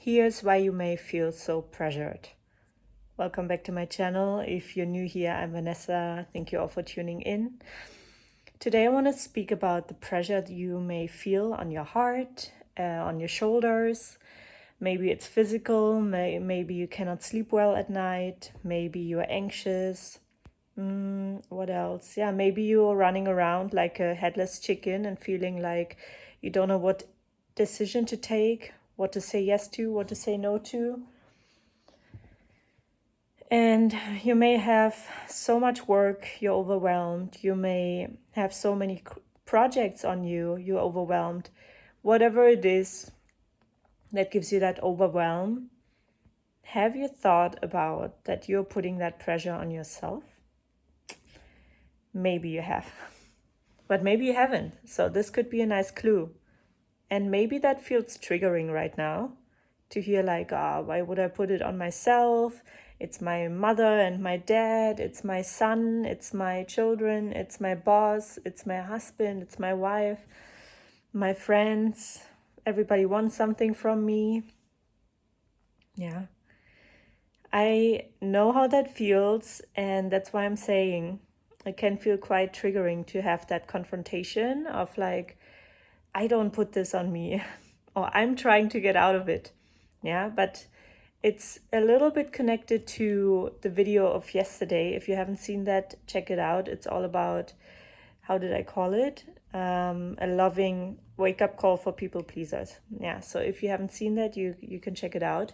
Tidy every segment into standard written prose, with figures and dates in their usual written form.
Here's why you may feel so pressured. Welcome back to my channel. If you're new here, I'm Vanessa. Thank you all for tuning in. Today I want to speak about the pressure that you may feel on your heart, on your shoulders. Maybe it's physical, maybe you cannot sleep well at night, maybe you're anxious. What else? Yeah, maybe you're running around like a headless chicken and feeling like you don't know what decision to take, what to say yes to, what to say no to. And you may have so much work, you're overwhelmed. You may have so many projects on you, you're overwhelmed. Whatever it is that gives you that overwhelm, have you thought about that you're putting that pressure on yourself? Maybe you have, but maybe you haven't. So this could be a nice clue. And maybe that feels triggering right now to hear like, why would I put it on myself? It's my mother and my dad, it's my son, it's my children, it's my boss, it's my husband, it's my wife, my friends. Everybody wants something from me. Yeah. I know how that feels, and that's why I'm saying it can feel quite triggering to have that confrontation of like, I don't put this on me, or I'm trying to get out of it. Yeah, but it's a little bit connected to the video of yesterday. If you haven't seen that, check it out. It's all about, how did I call it? A loving wake-up call for people pleasers. Yeah, so if you haven't seen that, you can check it out.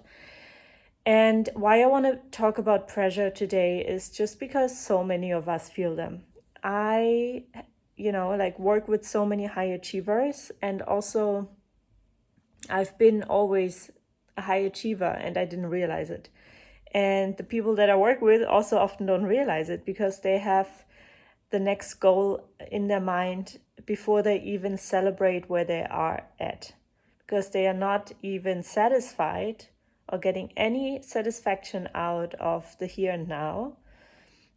And why I want to talk about pressure today is just because so many of us feel them. I work with so many high achievers, and also I've been always a high achiever and I didn't realize it. And the people that I work with also often don't realize it because they have the next goal in their mind before they even celebrate where they are at, because they are not even satisfied or getting any satisfaction out of the here and now.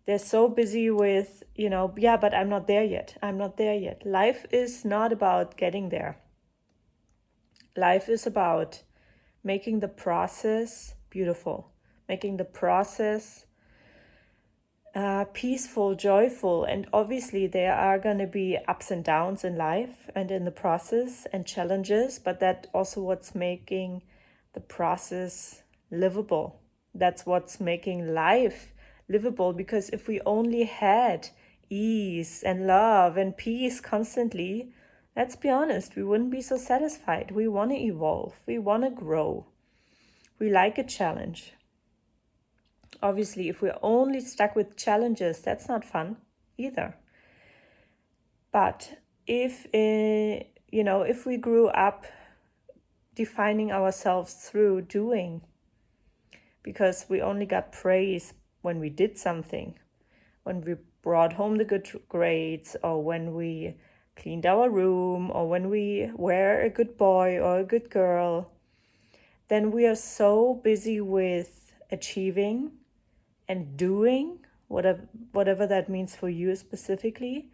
They're so busy with, but I'm not there yet. I'm not there yet. Life is not about getting there. Life is about making the process beautiful, making the process peaceful, joyful. And obviously there are going to be ups and downs in life and in the process and challenges, but that's also what's making the process livable. That's what's making life livable, because if we only had ease and love and peace constantly, let's be honest, we wouldn't be so satisfied. We want to evolve. We want to grow. We like a challenge. Obviously, if we're only stuck with challenges, that's not fun either. But if we grew up defining ourselves through doing, because we only got praise when we did something, when we brought home the good grades, or when we cleaned our room, or when we were a good boy or a good girl, then we are so busy with achieving and doing, whatever that means for you specifically,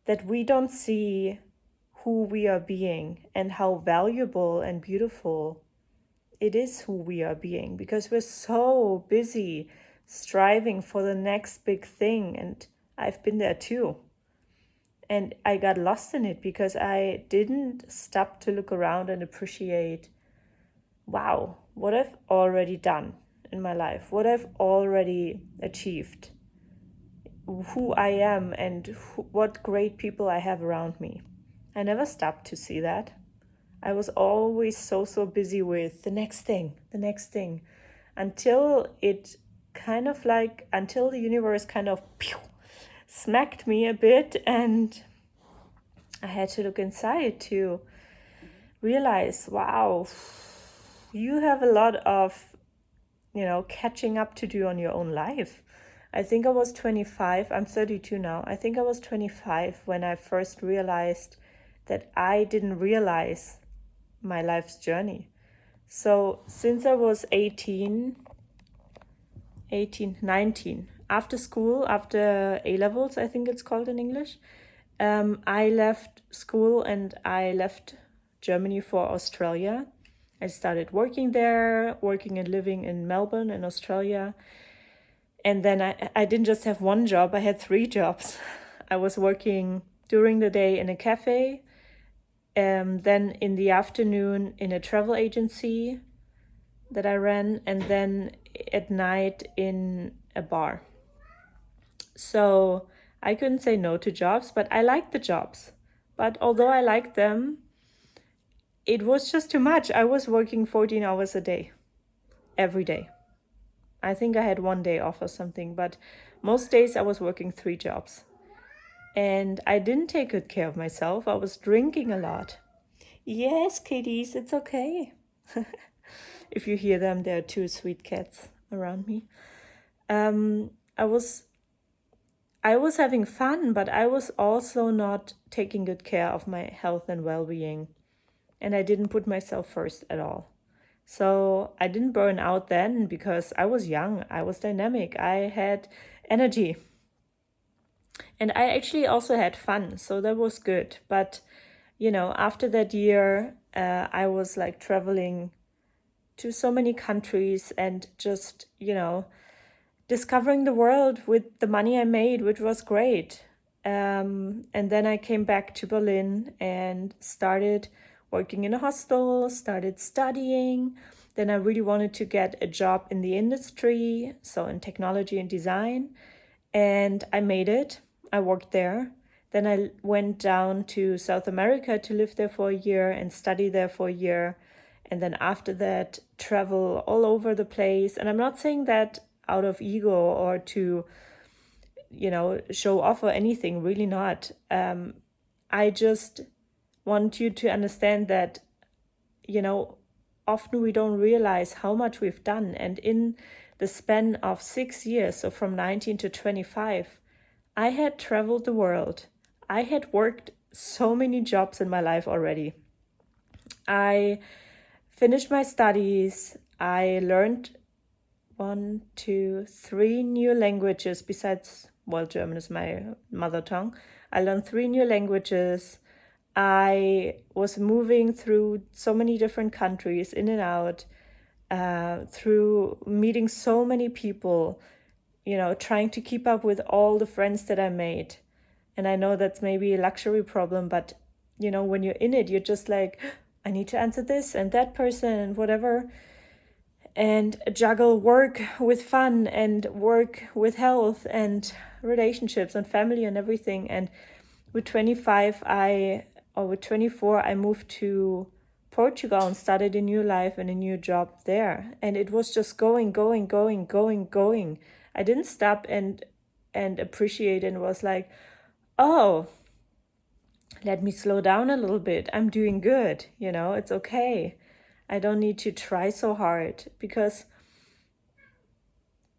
that we don't see who we are being and how valuable and beautiful it is who we are being, because we're so busy striving for the next big thing. And I've been there too. And I got lost in it because I didn't stop to look around and appreciate, wow, what I've already done in my life, what I've already achieved, who I am, and what great people I have around me. I never stopped to see that. I was always so busy with the next thing, until until the universe kind of smacked me a bit, and I had to look inside to realize, wow, you have a lot of, catching up to do on your own life. I think I was 25, I'm 32 now. I think I was 25 when I first realized that I didn't realize my life's journey. So since I was 19, after school, after A-levels, I think it's called in English, I left school and I left Germany for Australia. I started working there, working and living in Melbourne in Australia. And then I didn't just have one job, I had 3 jobs. I was working during the day in a cafe, then in the afternoon in a travel agency that I ran, and then at night in a bar. So I couldn't say no to jobs, but I liked the jobs. But although I liked them, it was just too much. I was working 14 hours a day, every day. I think I had 1 day off or something, but most days I was working 3 jobs. And I didn't take good care of myself. I was drinking a lot. Yes, kitties, it's okay. If you hear them, there are 2 sweet cats around me. I was having fun, but I was also not taking good care of my health and well-being. And I didn't put myself first at all. So I didn't burn out then because I was young, I was dynamic, I had energy. And I actually also had fun, so that was good. But, after that year, I was like traveling to so many countries and just, discovering the world with the money I made, which was great. And then I came back to Berlin and started working in a hostel, started studying. Then I really wanted to get a job in the industry, so in technology and design. And I made it. I worked there. Then I went down to South America to live there for a year and study there for a year. And then after that, travel all over the place. And I'm not saying that out of ego or to, show off or anything, really not. I just want you to understand that, often we don't realize how much we've done. And in the span of 6 years, so from 19 to 25, I had traveled the world. I had worked so many jobs in my life already. I finished my studies. I learned 1, 2, 3 new languages besides, German is my mother tongue. I learned 3 new languages. I was moving through so many different countries, in and out, through meeting so many people, trying to keep up with all the friends that I made. And I know that's maybe a luxury problem, but, when you're in it, you're just like, I need to answer this and that person and whatever. And juggle work with fun and work with health and relationships and family and everything. And with 25, with 24, I moved to Portugal and started a new life and a new job there. And it was just going. I didn't stop and appreciate and was like, oh, let me slow down a little bit. I'm doing good. It's okay. I don't need to try so hard, because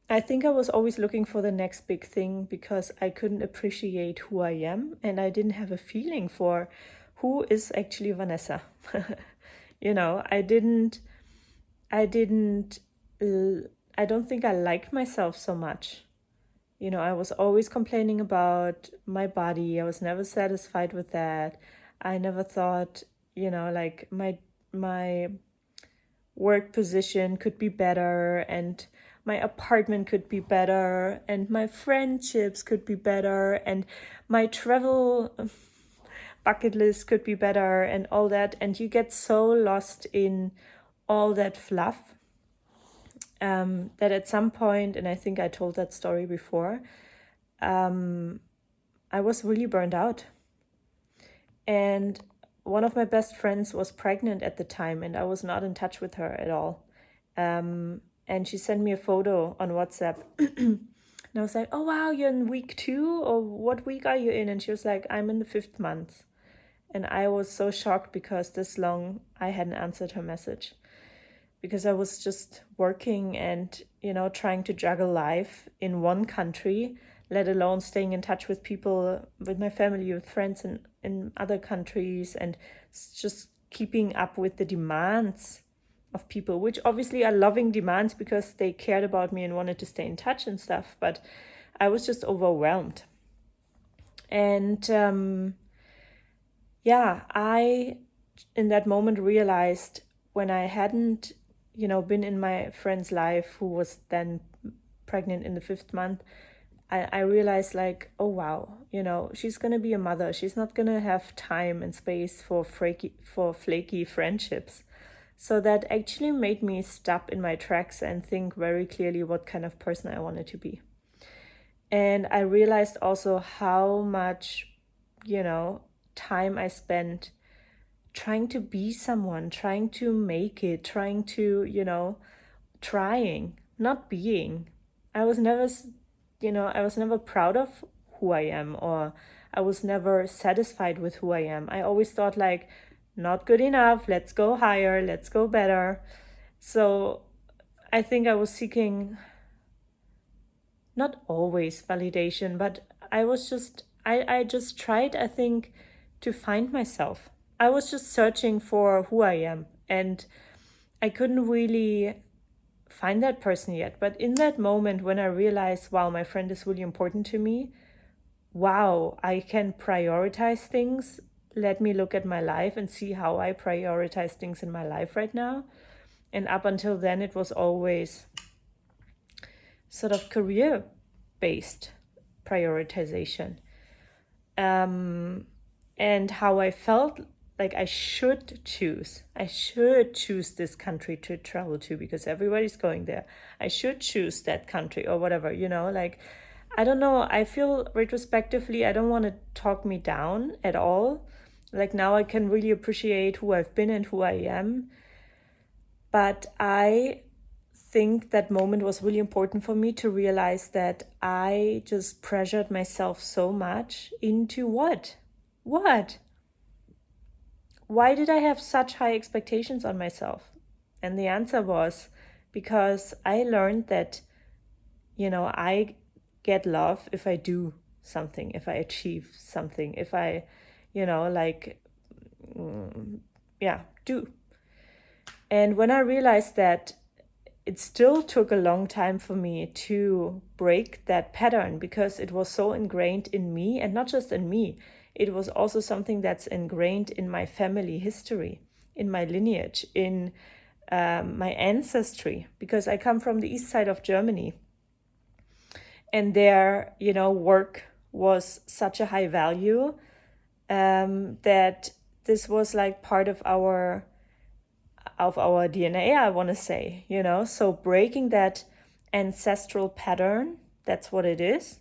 I think I was always looking for the next big thing because I couldn't appreciate who I am and I didn't have a feeling for who is actually Vanessa. I don't think I liked myself so much. I was always complaining about my body. I was never satisfied with that. I never thought, like my work position could be better, and my apartment could be better, and my friendships could be better, and my travel bucket list could be better, and all that. And you get so lost in all that fluff that at some point, and I think I told that story before, I was really burned out. And one of my best friends was pregnant at the time, and I was not in touch with her at all. And she sent me a photo on WhatsApp. And I was like, oh, wow, you're in week 2? Or what week are you in? And she was like, I'm in the 5th month. And I was so shocked because this long I hadn't answered her message. Because I was just working and, trying to juggle life in one country, let alone staying in touch with people, with my family, with friends in other countries, and just keeping up with the demands of people, which obviously are loving demands because they cared about me and wanted to stay in touch and stuff. But I was just overwhelmed. And I, in that moment, realized when I hadn't, been in my friend's life who was then pregnant in the 5th month, I realized like, oh wow, she's gonna be a mother. She's not gonna have time and space for flaky friendships. So that actually made me stop in my tracks and think very clearly what kind of person I wanted to be. And I realized also how much, time I spent trying to be someone, trying to make it, trying to, trying, not being. I was never, I was never proud of who I am, or I was never satisfied with who I am. I always thought like, not good enough, let's go higher, let's go better. So I think I was seeking not always validation, but I just tried, I think, to find myself. I was just searching for who I am, and I couldn't really find that person yet. But in that moment when I realized, wow, my friend is really important to me, wow, I can prioritize things. Let me look at my life and see how I prioritize things in my life right now. And up until then, it was always sort of career based prioritization. And how I felt like I should choose this country to travel to because everybody's going there. I should choose that country or whatever, like, I don't know. I feel retrospectively, I don't want to talk me down at all. Like now I can really appreciate who I've been and who I am. But I think that moment was really important for me to realize that I just pressured myself so much into what? What? Why did I have such high expectations on myself? And the answer was because I learned that, I get love if I do something, if I achieve something, if I, do. And when I realized that, it still took a long time for me to break that pattern because it was so ingrained in me, and not just in me, it was also something that's ingrained in my family history, in my lineage, in my ancestry, because I come from the east side of Germany. And there, work was such a high value that this was like part of our DNA, I want to say, so breaking that ancestral pattern, that's what it is,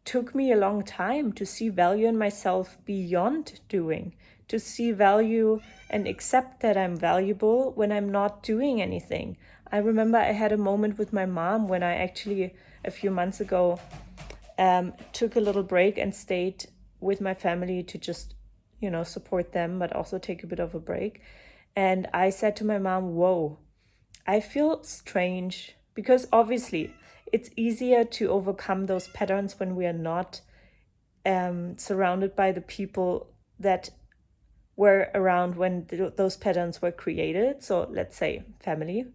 took me a long time to see value in myself beyond doing, to see value and accept that I'm valuable when I'm not doing anything. I remember I had a moment with my mom when I actually, a few months ago, took a little break and stayed with my family to just, support them, but also take a bit of a break. And I said to my mom, whoa, I feel strange because obviously it's easier to overcome those patterns when we are not surrounded by the people that were around when those patterns were created. So let's say family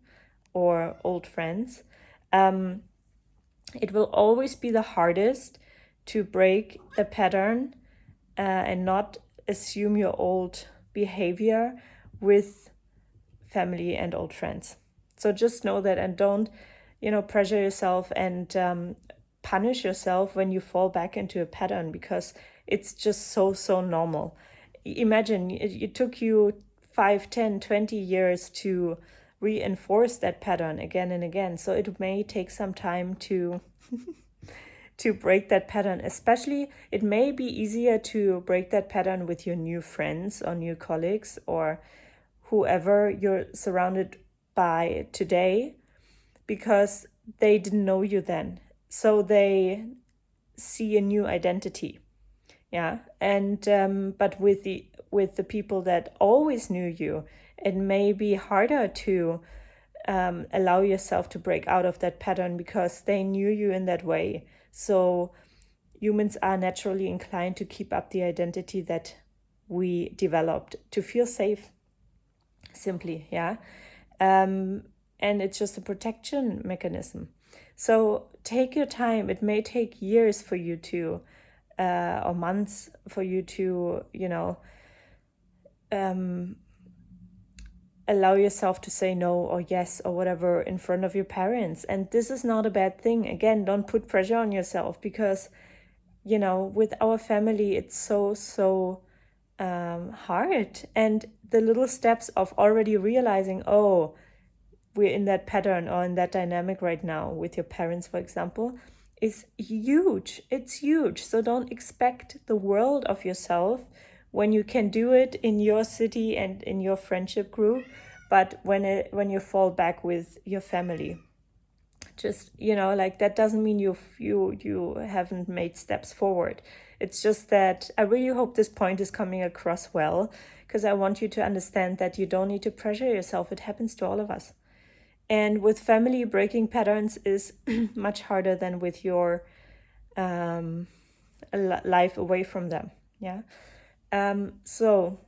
or old friends. It will always be the hardest to break the pattern and not assume your old behavior with family and old friends. So just know that, and don't, pressure yourself and punish yourself when you fall back into a pattern, because it's just so normal. Imagine it took you 5, 10, 20 years to reinforce that pattern again and again. So it may take some time to to break that pattern. Especially, it may be easier to break that pattern with your new friends or new colleagues or whoever you're surrounded by today, because they didn't know you then. So they see a new identity. Yeah. And but with the people that always knew you, it may be harder to allow yourself to break out of that pattern because they knew you in that way. So humans are naturally inclined to keep up the identity that we developed to feel safe, simply. Yeah. And it's just a protection mechanism. So take your time. It may take years for you to or months for you to allow yourself to say no or yes or whatever in front of your parents. And this is not a bad thing. Again, don't put pressure on yourself, because, with our family, it's so hard. And the little steps of already realizing, oh, we're in that pattern or in that dynamic right now with your parents, for example, is huge. It's huge. So don't expect the world of yourself when you can do it in your city and in your friendship group, but when you fall back with your family. Just, like, that doesn't mean you haven't made steps forward. It's just that I really hope this point is coming across well, because I want you to understand that you don't need to pressure yourself. It happens to all of us. And with family, breaking patterns is much harder than with your life away from them. Yeah. So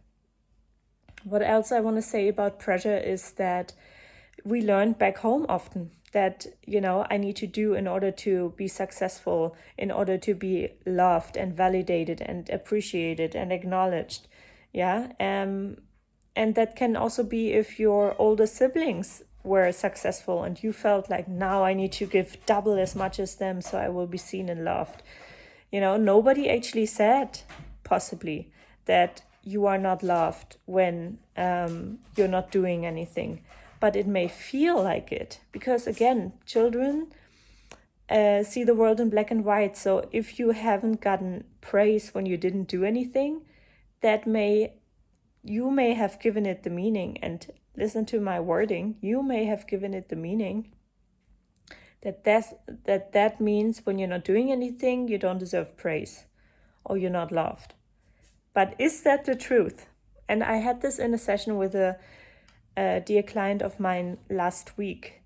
what else I want to say about pressure is that we learned back home often that, I need to do in order to be successful, in order to be loved and validated and appreciated and acknowledged. Yeah. And that can also be if your older siblings were successful and you felt like, now I need to give double as much as them so I will be seen and loved. Nobody actually said, possibly, that you are not loved when you're not doing anything. But it may feel like it, because, again, children see the world in black and white. So if you haven't gotten praise when you didn't do anything, you may have given it the meaning, and listen to my wording, you may have given it the meaning that means when you're not doing anything, you don't deserve praise or you're not loved. But is that the truth? And I had this in a session with a dear client of mine last week,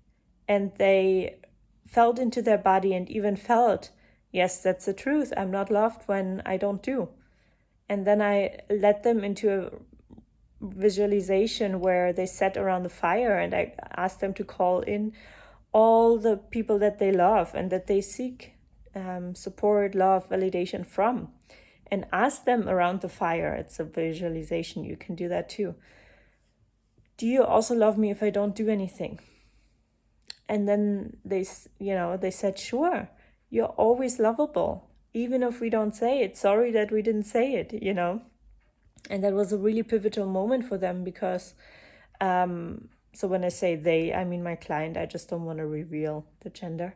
and they felt into their body and even felt, yes, that's the truth. I'm not loved when I don't do. And then I led them into a visualization where they sat around the fire, and I asked them to call in all the people that they love and that they seek support, love, validation from, and ask them around the fire. It's a visualization. You can do that too. Do you also love me if I don't do anything? And then they said, sure, you're always lovable, even if we don't say it. Sorry that we didn't say it, And that was a really pivotal moment for them, because so when I say they, I mean my client. I just don't want to reveal the gender.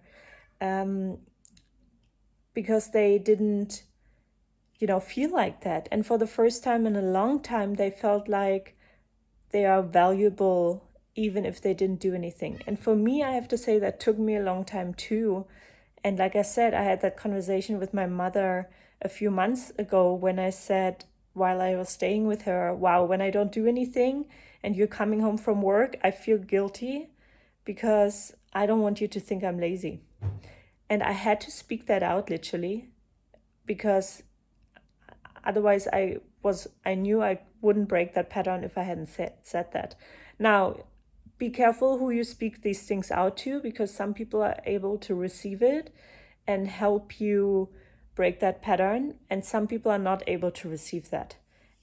Because they didn't, feel like that. And for the first time in a long time, they felt like they are valuable even if they didn't do anything. And for me, I have to say that took me a long time too. And like I said, I had that conversation with my mother a few months ago when I said, while I was staying with her, wow, when I don't do anything and you're coming home from work, I feel guilty because I don't want you to think I'm lazy. And I had to speak that out, literally, because otherwise I knew I wouldn't break that pattern if I hadn't said that. Now, be careful who you speak these things out to, because some people are able to receive it and help you break that pattern, and some people are not able to receive that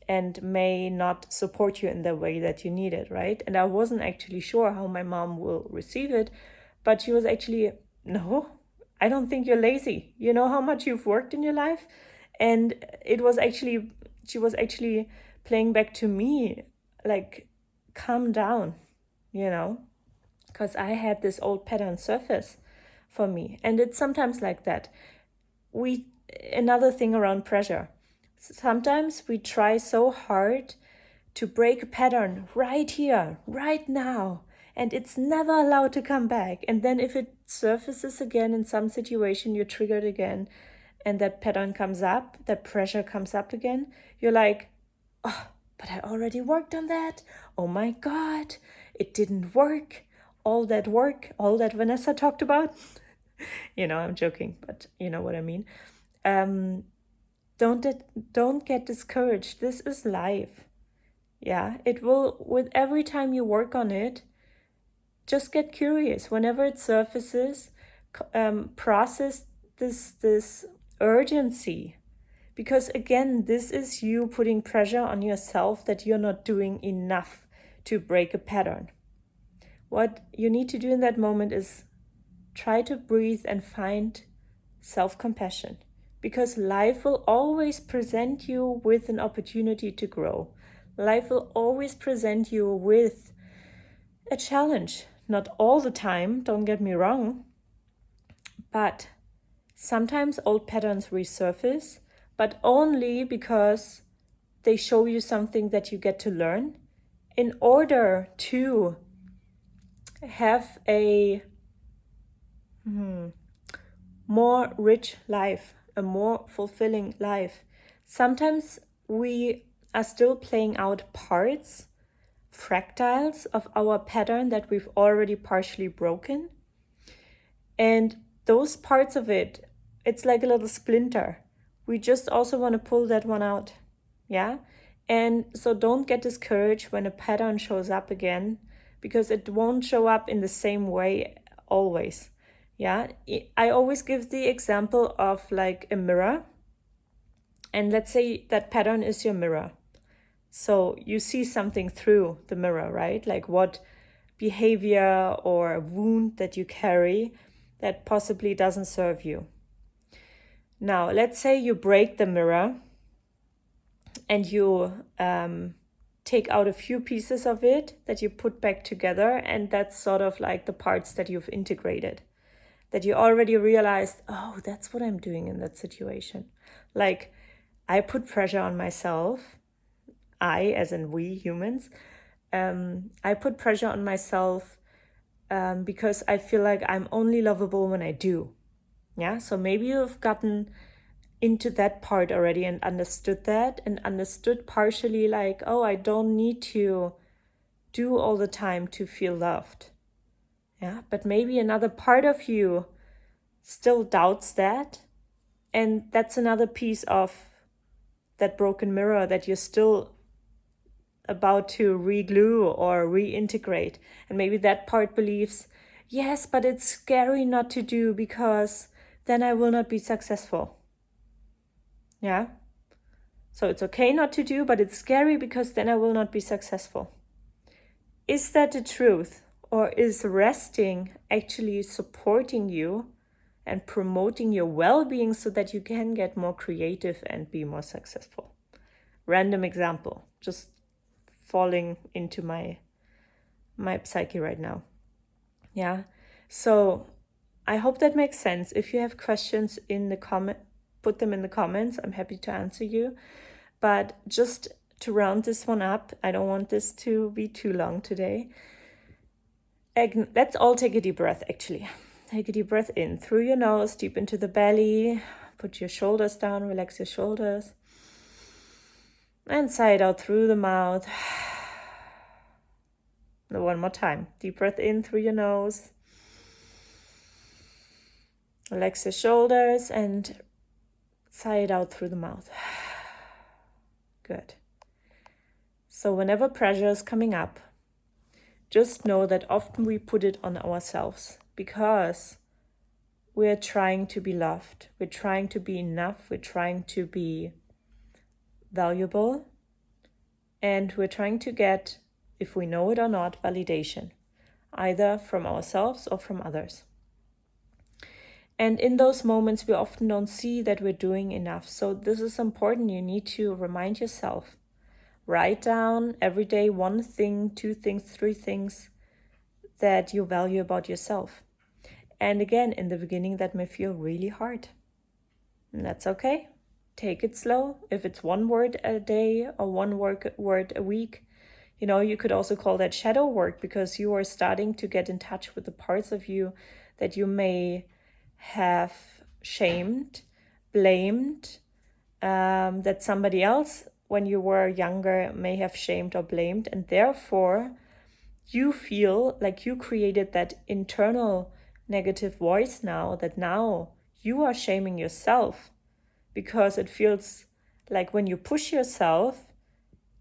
and may not support you in the way that you need it, right? And I wasn't actually sure how my mom will receive it, but she was actually, no, I don't think you're lazy. You know how much you've worked in your life? And she was actually playing back to me, like, calm down, because I had this old pattern surface for me. And it's sometimes like that. Another thing around pressure. Sometimes we try so hard to break a pattern right here, right now, and it's never allowed to come back. And then if it surfaces again in some situation, you're triggered again, and that pattern comes up, that pressure comes up again, you're like, oh, but I already worked on that. Oh my God, it didn't work. All that work, all that Vanessa talked about. I'm joking, but you know what I mean. Don't get discouraged. This is life. Yeah, it will, with every time you work on it, just get curious. Whenever it surfaces, process this urgency. Because again, this is you putting pressure on yourself that you're not doing enough to break a pattern. What you need to do in that moment is try to breathe and find self-compassion, because life will always present you with an opportunity to grow. Life will always present you with a challenge. Not all the time, don't get me wrong, but sometimes old patterns resurface, but only because they show you something that you get to learn in order to have a more rich life, a more fulfilling life. Sometimes we are still playing out parts, fractals of our pattern that we've already partially broken. And those parts of it, it's like a little splinter. We just also want to pull that one out. Yeah? And so don't get discouraged when a pattern shows up again, because it won't show up in the same way always. Yeah? I always give the example of like a mirror. And let's say that pattern is your mirror. So you see something through the mirror, right? Like what behavior or wound that you carry that possibly doesn't serve you. Now, let's say you break the mirror and you take out a few pieces of it that you put back together, and that's sort of like the parts that you've integrated, that you already realized, oh, that's what I'm doing in that situation. Like, I put pressure on myself, I, as in we humans, I put pressure on myself because I feel like I'm only lovable when I do. Yeah, so maybe you've gotten into that part already and understood that, and understood partially like, oh, I don't need to do all the time to feel loved. Yeah, but maybe another part of you still doubts that, and that's another piece of that broken mirror that you're still about to re-glue or reintegrate. And maybe that part believes, yes, but it's scary not to do because then I will not be successful. Yeah? So it's okay not to do, but it's scary because then I will not be successful. Is that the truth? Or is resting actually supporting you and promoting your well-being so that you can get more creative and be more successful? Random example, just falling into my psyche right now. Yeah. So I hope that makes sense. If you have questions in the comment, put them in the comments. I'm happy to answer you. But just to round this one up, I don't want this to be too long today. Let's all take a deep breath, actually. Take a deep breath in through your nose, deep into the belly. Put your shoulders down, relax your shoulders. And sigh it out through the mouth. One more time. Deep breath in through your nose. Relax your shoulders and sigh it out through the mouth. Good. So whenever pressure is coming up, just know that often we put it on ourselves because we're trying to be loved. We're trying to be enough. We're trying to be valuable. And we're trying to get, if we know it or not, validation, either from ourselves or from others. And in those moments, we often don't see that we're doing enough. So this is important. You need to remind yourself. Write down every day 1 thing, 2 things, 3 things that you value about yourself. And again, in the beginning, that may feel really hard. And that's okay. Take it slow. If it's 1 word a day or 1 word a week, you could also call that shadow work, because you are starting to get in touch with the parts of you that you may have shamed, blamed, that somebody else when you were younger may have shamed or blamed, and therefore you feel like you created that internal negative voice now, that now you are shaming yourself, because it feels like when you push yourself,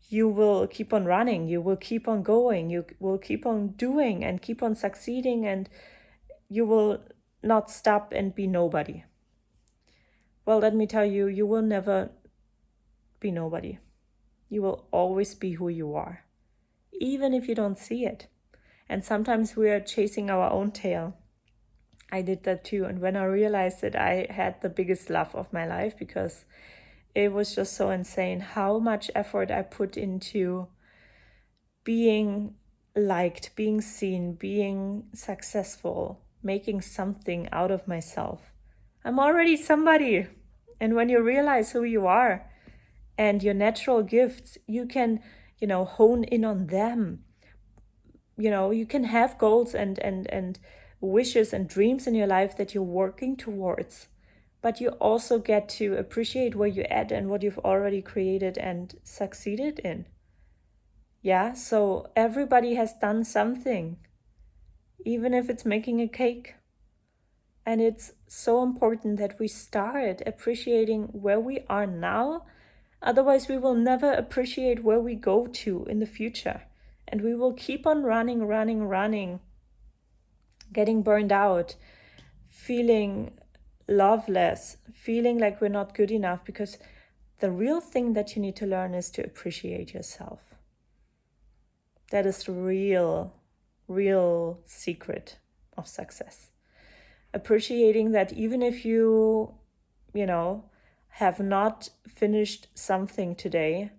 you will keep on running, you will keep on going, you will keep on doing and keep on succeeding, and you will not stop and be nobody. Well, let me tell you, you will never be nobody. You will always be who you are. even if you don't see it. And sometimes we are chasing our own tail. I did that too. And when I realized that, I had the biggest laugh of my life, because it was just so insane how much effort I put into being liked, being seen, being successful, making something out of myself. I'm already somebody. And when you realize who you are and your natural gifts, you can, hone in on them. You can have goals and wishes and dreams in your life that you're working towards. But you also get to appreciate where you're at and what you've already created and succeeded in. Yeah, so everybody has done something, even if it's making a cake. And it's so important that we start appreciating where we are now. Otherwise, we will never appreciate where we go to in the future. And we will keep on running, getting burned out, feeling loveless, feeling like we're not good enough, because the real thing that you need to learn is to appreciate yourself. That is the real secret of success. Appreciating that even if you have not finished something today,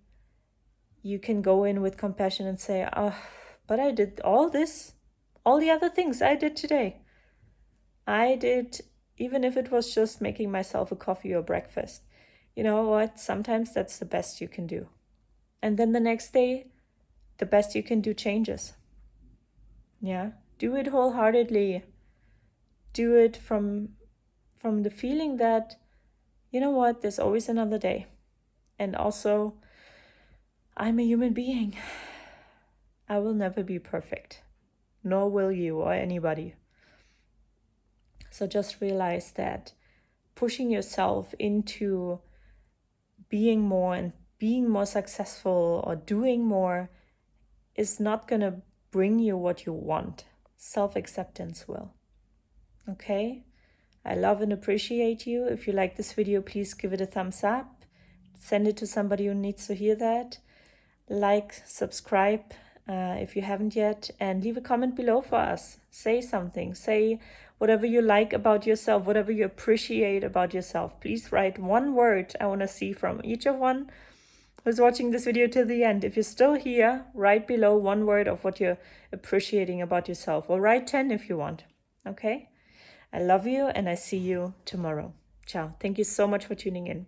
you can go in with compassion and say, oh, but I did all this, all the other things I did today. I did, even if it was just making myself a coffee or breakfast. You know what? Sometimes that's the best you can do. And then the next day, the best you can do changes. Yeah, do it wholeheartedly. Do it from the feeling that, you know what, there's always another day. And also, I'm a human being. I will never be perfect, nor will you or anybody. So just realize that pushing yourself into being more and being more successful or doing more is not going to bring you what you want. Self-acceptance will. Okay? I love and appreciate you. If you like this video, please give it a thumbs up. Send it to somebody who needs to hear that. Like, subscribe if you haven't yet, and leave a comment below for us. Say something. Say whatever you like about yourself, whatever you appreciate about yourself. Please write one word I want to see from each of one who's watching this video till the end. If you're still here, write below one word of what you're appreciating about yourself, or write 10 if you want. Okay? I love you, and I see you tomorrow. Ciao. Thank you so much for tuning in.